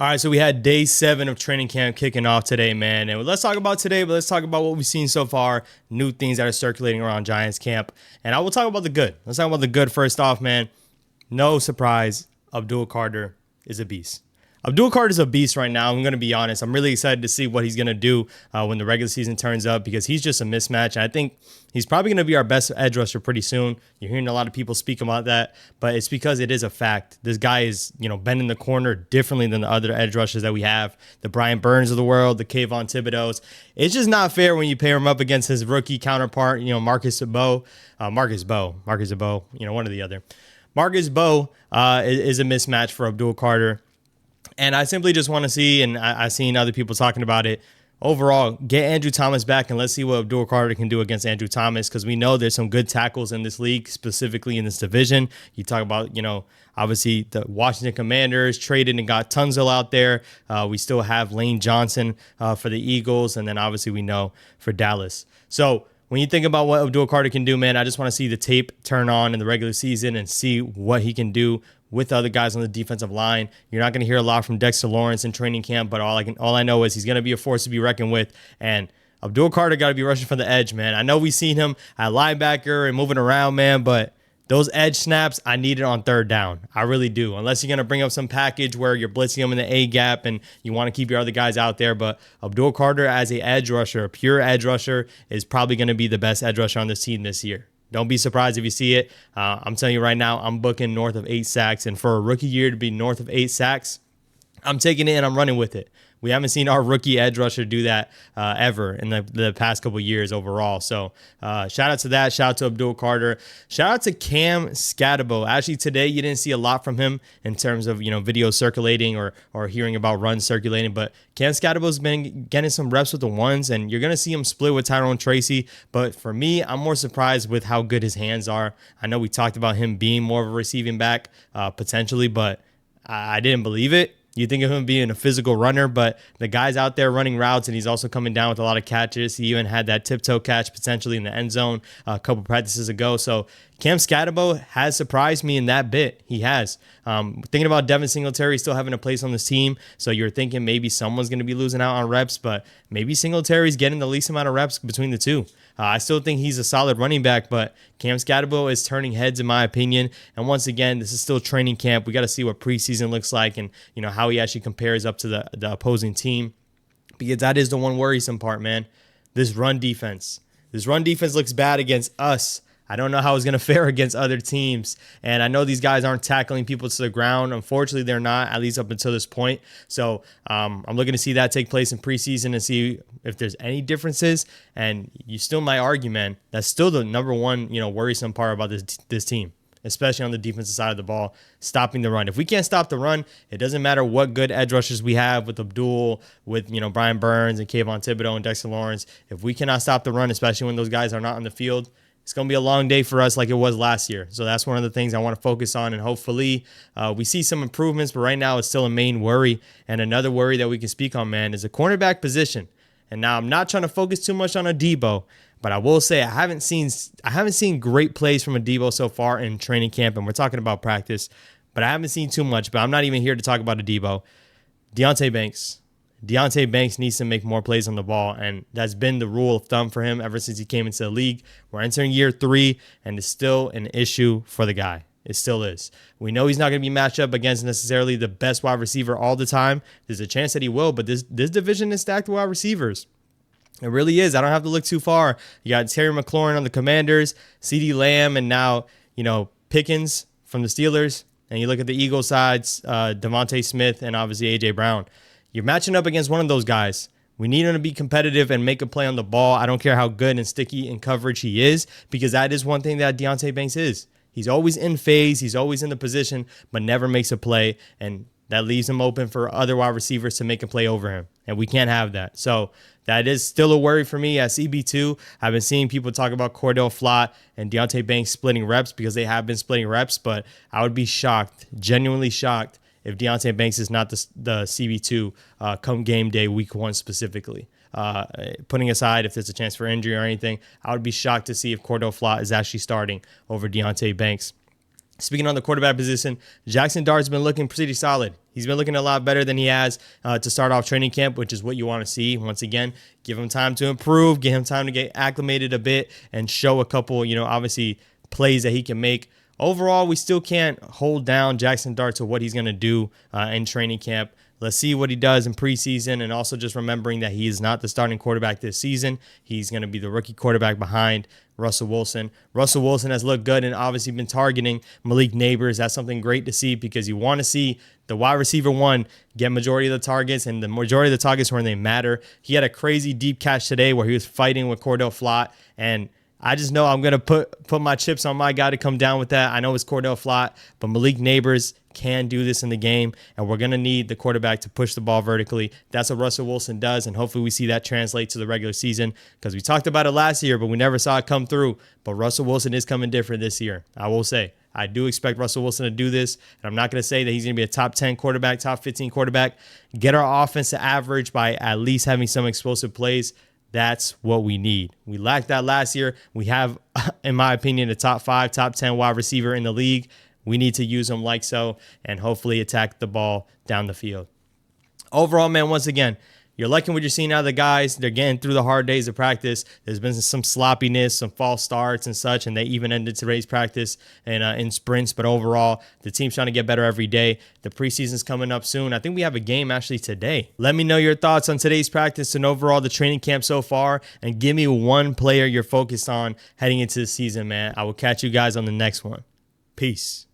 All right, so we had day 7 of training camp kicking off today, man. And let's talk about today, but let's talk about what we've seen so far, new things that are circulating around Giants camp. And I will talk about the good. Let's talk about the good first off, man. No surprise, Abdul Carter is a beast. Abdul Carter is a beast right now. I'm going to be honest. I'm really excited to see what he's going to do when the regular season turns up because he's just a mismatch. And I think he's probably going to be our best edge rusher pretty soon. You're hearing a lot of people speak about that, but it's because it is a fact. This guy is, bending the corner differently than the other edge rushers that we have. The Brian Burns of the world, the Kayvon Thibodeaux. It's just not fair when you pair him up against his rookie counterpart, Marcus Bowe, one or the other. Marcus Bowe is a mismatch for Abdul Carter. And I simply just want to see, and I've seen other people talking about it, overall, get Andrew Thomas back and let's see what Abdul Carter can do against Andrew Thomas because we know there's some good tackles in this league, specifically in this division. You talk about, obviously the Washington Commanders traded and got Tunzel out there. We still have Lane Johnson for the Eagles, and then obviously we know for Dallas. So when you think about what Abdul Carter can do, man, I just want to see the tape turn on in the regular season and see what he can do with other guys on the defensive line. You're not going to hear a lot from Dexter Lawrence in training camp, but all I know is he's going to be a force to be reckoned with. And Abdul Carter got to be rushing from the edge, man. I know we've seen him at linebacker and moving around, man, but those edge snaps, I need it on third down. I really do. Unless you're going to bring up some package where you're blitzing him in the A gap and you want to keep your other guys out there. But Abdul Carter as a edge rusher, a pure edge rusher, is probably going to be the best edge rusher on this team this year. Don't be surprised if you see it. I'm telling you right now, I'm booking north of 8 sacks. And for a rookie year to be north of 8 sacks, I'm taking it and I'm running with it. We haven't seen our rookie edge rusher do that ever in the past couple of years overall. So shout out to that. Shout out to Abdul Carter. Shout out to Cam Scatabo. Actually, today you didn't see a lot from him in terms of videos circulating or hearing about runs circulating. But Cam Scatabo's been getting some reps with the ones, and you're going to see him split with Tyrone Tracy. But for me, I'm more surprised with how good his hands are. I know we talked about him being more of a receiving back potentially, but I didn't believe it. You think of him being a physical runner, but the guy's out there running routes, and he's also coming down with a lot of catches. He even had that tiptoe catch potentially in the end zone a couple practices ago. So Cam Scatabo has surprised me in that bit. He has. Thinking about Devin Singletary still having a place on this team, so you're thinking maybe someone's going to be losing out on reps, but maybe Singletary's getting the least amount of reps between the two. I still think he's a solid running back, but Cam Scatabo is turning heads in my opinion. And once again, this is still training camp. We got to see what preseason looks like and how he actually compares up to the opposing team, because that is the one worrisome part, man. This run defense. This run defense looks bad against us. I don't know how it's going to fare against other teams. And I know these guys aren't tackling people to the ground. Unfortunately, they're not, at least up until this point. So I'm looking to see that take place in preseason and see if there's any differences. And you still might argue, man, that's still the number one, worrisome part about this team, especially on the defensive side of the ball, stopping the run. If we can't stop the run, it doesn't matter what good edge rushers we have with Abdul, with, Brian Burns and Kayvon Thibodeaux and Dexter Lawrence. If we cannot stop the run, especially when those guys are not on the field, it's going to be a long day for us like it was last year. So that's one of the things I want to focus on, and hopefully we see some improvements, but right now it's still a main worry. And another worry that we can speak on, man, is the cornerback position. And now I'm not trying to focus too much on Adebo, but I will say I haven't seen great plays from Adebo so far in training camp, and we're talking about practice, but I haven't seen too much. But I'm not even here to talk about Adebo. Deonte Banks needs to make more plays on the ball, and that's been the rule of thumb for him ever since he came into the league. We're entering year 3, and it's still an issue for the guy. It still is. We know he's not going to be matched up against necessarily the best wide receiver all the time. There's a chance that he will, but this division is stacked with wide receivers. It really is. I don't have to look too far. You got Terry McLaurin on the Commanders, CeeDee Lamb, and now, Pickens from the Steelers. And you look at the Eagles sides, Devontae Smith, and obviously A.J. Brown. You're matching up against one of those guys. We need him to be competitive and make a play on the ball. I don't care how good and sticky in coverage he is, because that is one thing that Deonte Banks is. He's always in phase. He's always in the position, but never makes a play. And that leaves him open for other wide receivers to make a play over him. And we can't have that. So that is still a worry for me at CB2. I've been seeing people talk about Cordell Flott and Deonte Banks splitting reps because they have been splitting reps, but I would be shocked, genuinely shocked, if Deonte Banks is not the CB2 come game day, week 1 specifically. Putting aside if there's a chance for injury or anything, I would be shocked to see if Cordell Flott is actually starting over Deonte Banks. Speaking on the quarterback position, Jackson Dart's been looking pretty solid. He's been looking a lot better than he has to start off training camp, which is what you want to see. Once again, give him time to improve, give him time to get acclimated a bit and show a couple, obviously plays that he can make. Overall, we still can't hold down Jackson Dart to what he's going to do in training camp. Let's see what he does in preseason, and also just remembering that he is not the starting quarterback this season. He's going to be the rookie quarterback behind Russell Wilson. Russell Wilson has looked good and obviously been targeting Malik Neighbors. That's something great to see because you want to see the wide receiver one get majority of the targets, and the majority of the targets when they matter. He had a crazy deep catch today where he was fighting with Cordell Flott, and I just know I'm going to put my chips on my guy to come down with that. I know it's Cordell Flott, but Malik Neighbors can do this in the game, and we're going to need the quarterback to push the ball vertically. That's what Russell Wilson does, and hopefully we see that translate to the regular season because we talked about it last year, but we never saw it come through. But Russell Wilson is coming different this year, I will say. I do expect Russell Wilson to do this, and I'm not going to say that he's going to be a top 10 quarterback, top 15 quarterback. Get our offense to average by at least having some explosive plays. That's what we need. We lacked that last year. We have, in my opinion, a top 5, top 10 wide receiver in the league. We need to use him like so and hopefully attack the ball down the field. Overall, man, once again, you're liking what you're seeing out of the guys. They're getting through the hard days of practice. There's been some sloppiness, some false starts and such, and they even ended today's practice in sprints. But overall, the team's trying to get better every day. The preseason's coming up soon. I think we have a game actually today. Let me know your thoughts on today's practice and overall the training camp so far, and give me one player you're focused on heading into the season, man. I will catch you guys on the next one. Peace.